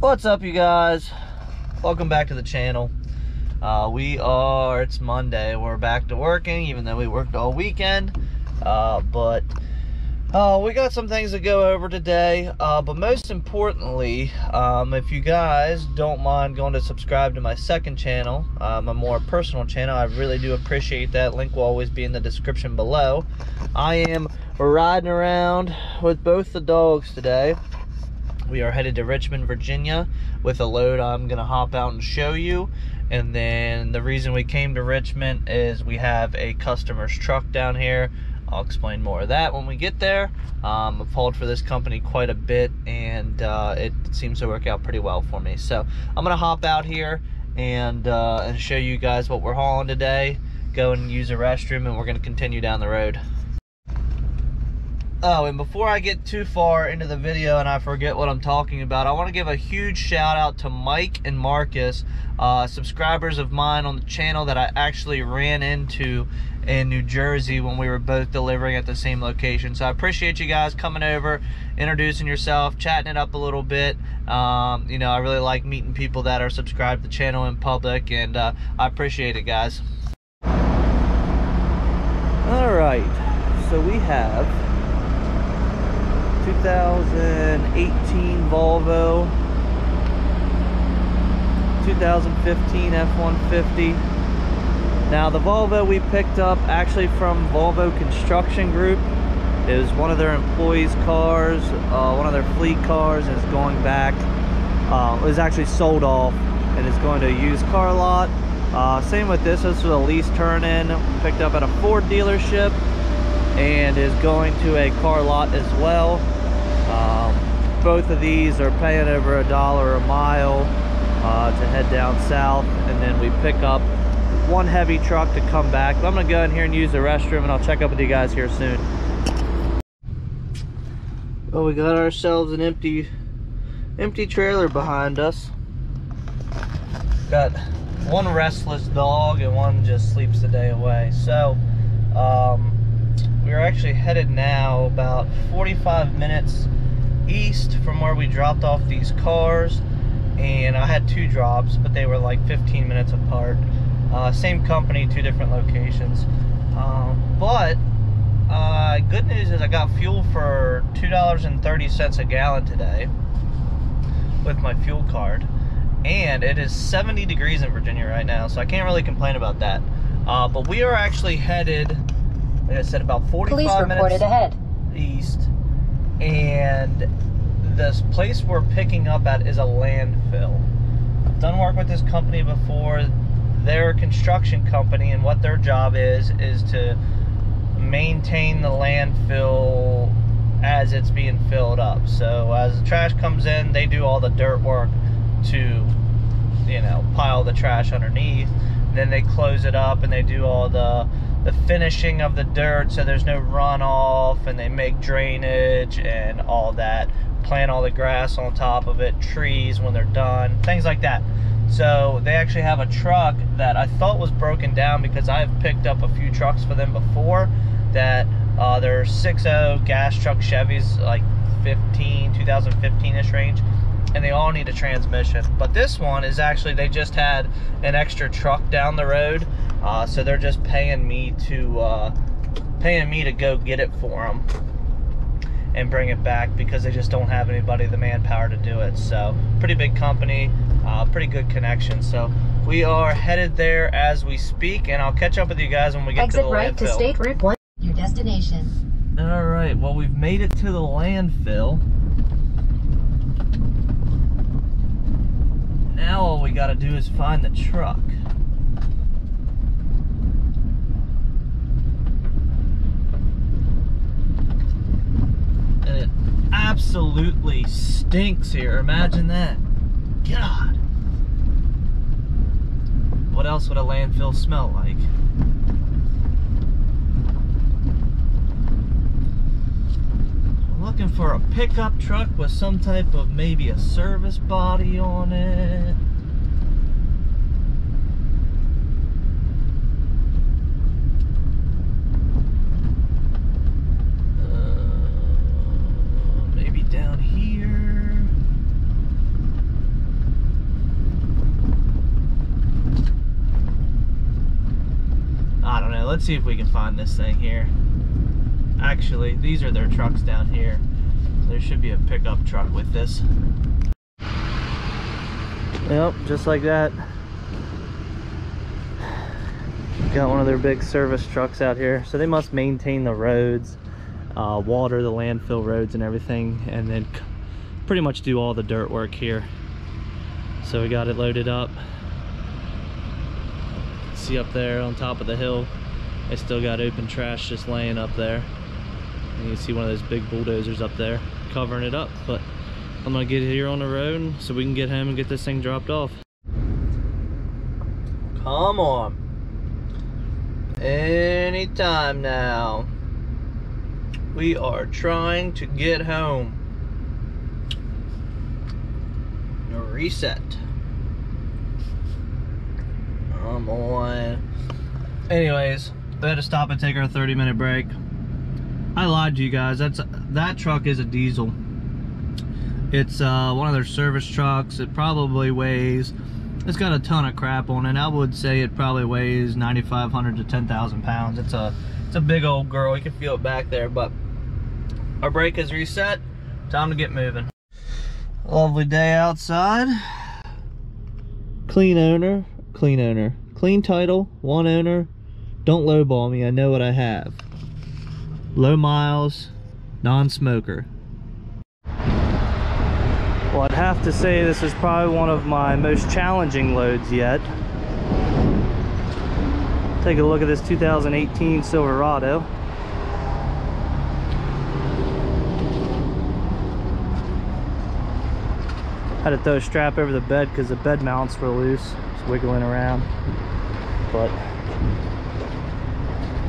What's up, you guys? Welcome back to the channel. It's Monday. We're back to working, even though we worked all weekend. We got some things to go over today. But most importantly, if you guys don't mind going to subscribe to my second channel, a more personal channel, I really do appreciate that. Link will always be in the description below. I am riding around with both the dogs today. We are headed to Richmond, Virginia with a load I'm gonna hop out and show you. And then the reason we came to Richmond is we have a customer's truck down here. I'll explain more of that when we get there. I've hauled for this company quite a bit, and it seems to work out pretty well for me. So I'm gonna hop out here and show you guys what we're hauling today. Go and use a restroom, and we're gonna continue down the road. Oh, and before I get too far into the video and I forget what I'm talking about, I want to give a huge shout out to Mike and Marcus, subscribers of mine on the channel that I actually ran into in New Jersey when we were both delivering at the same location. So I appreciate you guys coming over, introducing yourself, chatting it up a little bit. You know, I really like meeting people that are subscribed to the channel in public, and I appreciate it, guys. All right, so we have 2018 Volvo, 2015 F-150. Now the Volvo we picked up actually from Volvo Construction Group. It was one of their employees' cars, one of their fleet cars, and is going back. It was actually sold off and is going to a used car lot. Same with this. This was a lease turn-in, picked up at a Ford dealership, and is going to a car lot as well. Both of these are paying over $1 a mile to head down south, and then we pick up one heavy truck to come back. But I'm gonna go in here and use the restroom, and I'll check up with you guys here soon. Well, we got ourselves an empty trailer behind us. Got one restless dog and one just sleeps the day away. So we're actually headed now about 45 minutes east from where we dropped off these cars, and I had two drops, but they were like 15 minutes apart. Same company, two different locations. Good news is I got fuel for $2.30 a gallon today with my fuel card, and it is 70 degrees in Virginia right now, so I can't really complain about that. But we are actually headed, like I said, about 45 minutes ahead east, and this place we're picking up at is a landfill. I've done work with this company before. They're a construction company, and what their job is to maintain the landfill as it's being filled up. So as the trash comes in, they do all the dirt work to, you know, pile the trash underneath. Then they close it up and they do all the finishing of the dirt so there's no runoff, and they make drainage and all that, plant all the grass on top of it, trees when they're done, things like that. So they actually have a truck that I thought was broken down, because I've picked up a few trucks for them before that they're 6.0 gas truck Chevys, like 2015-ish range, and they all need a transmission. But this one is actually, they just had an extra truck down the road, so they're just paying me to go get it for them and bring it back, because they just don't have anybody, the manpower to do it. So pretty big company, pretty good connection. So we are headed there as we speak, and I'll catch up with you guys when we get to the landfill. Exit right to State Route 1, your destination. All right, well, we've made it to the landfill. Now all we gotta do is find the truck. And it absolutely stinks here. Imagine that. God. What else would a landfill smell like? I'm looking for a pickup truck with some type of, maybe a service body on it. Maybe down here. let's see if we can find this thing here. Actually, these are their trucks down here. There should be a pickup truck with this. Yep, just like that. Got one of their big service trucks out here. So they must maintain the roads, water the landfill roads and everything, and then pretty much do all the dirt work here. So we got it loaded up. See up there on top of the hill, they still got open trash just laying up there. And you see one of those big bulldozers up there covering it up. But I'm gonna get here on the road so we can get home and get this thing dropped off. Come on. Anytime now. We are trying to get home. Reset. Come on. Anyways, we had to stop and take our 30-minute break. I lied to you guys. That truck is a diesel. It's one of their service trucks. It probably weighs, it's got a ton of crap on it. I would say it probably weighs 9,500 to 10,000 pounds. It's a big old girl. You can feel it back there, but our brake is reset. Time to get moving. Lovely day outside. Clean owner, clean owner. Clean title, one owner. Don't lowball me, I know what I have. Low miles, non-smoker. Well, I'd have to say this is probably one of my most challenging loads yet. Take a look at this 2018 Silverado. Had to throw a strap over the bed because the bed mounts were loose. It's wiggling around. But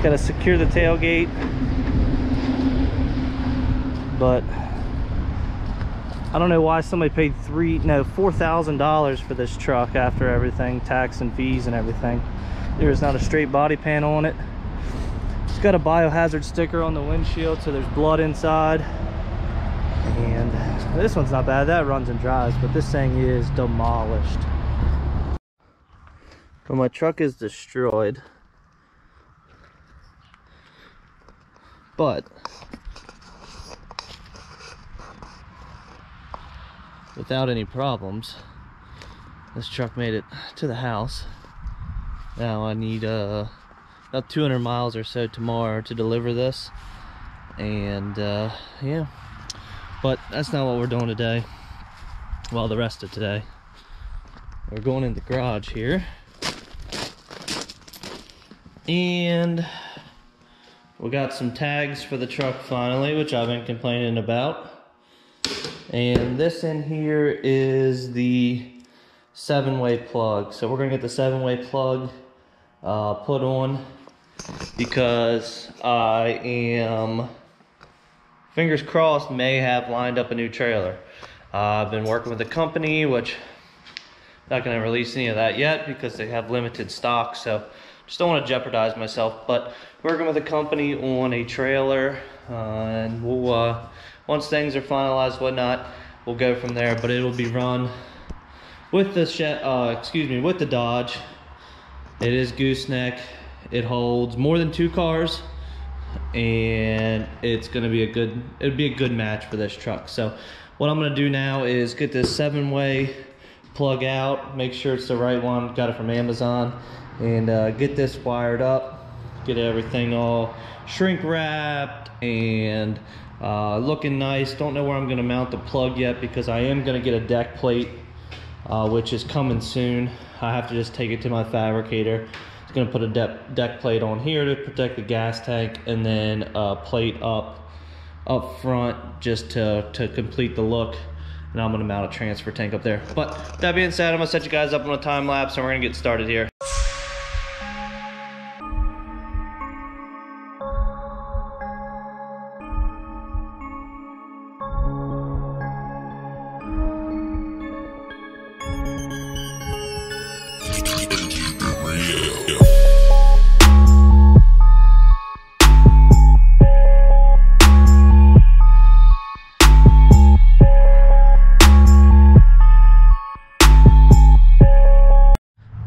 gotta secure the tailgate. But I don't know why somebody paid $4,000 for this truck after everything, tax and fees and everything. There's not a straight body panel on it. It's got a biohazard sticker on the windshield, so there's blood inside. And this one's not bad, that runs and drives, but this thing is demolished. Well, my truck is destroyed, but without any problems, this truck made it to the house. Now I need about 200 miles or so tomorrow to deliver this, and yeah. But that's not what we're doing today. Well, the rest of today. We're going in the garage here. And we got some tags for the truck finally, which I've been complaining about. And this in here is the 7-way plug. So we're gonna get the 7-way plug put on because I am, fingers crossed, may have lined up a new trailer. I've been working with a company, which I'm not going to release any of that yet because they have limited stock, so just don't want to jeopardize myself. But working with a company on a trailer, and we'll once things are finalized, whatnot, we'll go from there. But it'll be run with the with the Dodge. It is gooseneck. It holds more than 2 cars. And it's gonna be it'd be a good match for this truck. So what I'm gonna do now is get this 7-way plug out, make sure it's the right one, got it from Amazon, and get this wired up, get everything all shrink wrapped and looking nice. Don't know where I'm gonna mount the plug yet because I am gonna get a deck plate, which is coming soon. I have to just take it to my fabricator. Going to put a deck plate on here to protect the gas tank, and then a plate up front just to complete the look. And I'm going to mount a transfer tank up there. But that being said, I'm going to set you guys up on a time lapse and we're going to get started here.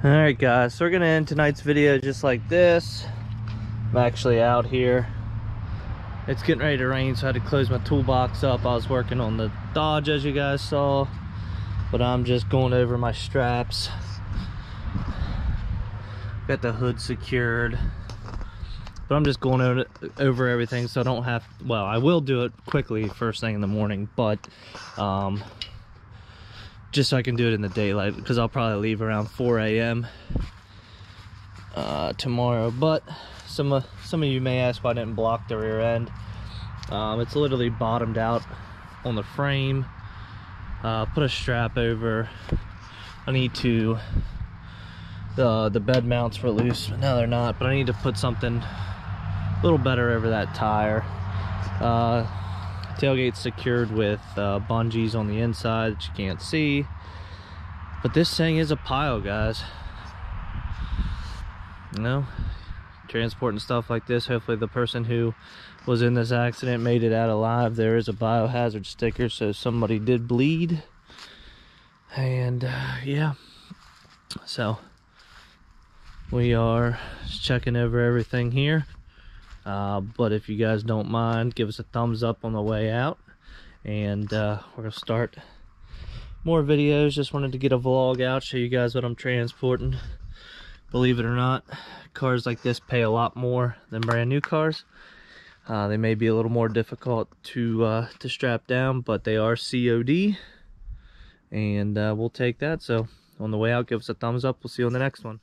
Alright guys, so we're gonna end tonight's video just like this. I'm actually out here. It's getting ready to rain, so I had to close my toolbox up. I was working on the Dodge, as you guys saw, but I'm just going over my straps. Got the hood secured, but I'm just going over everything, so I don't have, well, I will do it quickly first thing in the morning, but just so I can do it in the daylight, because I'll probably leave around 4 a.m. Tomorrow. But some of you may ask why I didn't block the rear end. It's literally bottomed out on the frame. Put a strap over. I need to, the bed mounts were loose. No, they're not, but I need to put something a little better over that tire. Tailgate's secured with bungees on the inside that you can't see, but this thing is a pile, guys. You know, transporting stuff like this, hopefully the person who was in this accident made it out alive. There is a biohazard sticker, so somebody did bleed. And yeah, so we are just checking over everything here. But if you guys don't mind, give us a thumbs up on the way out, and we're gonna start more videos. Just wanted to get a vlog out, show you guys what I'm transporting. Believe it or not, cars like this pay a lot more than brand new cars. They may be a little more difficult to strap down, but they are COD, and we'll take that. So on the way out, give us a thumbs up. We'll see you on the next one.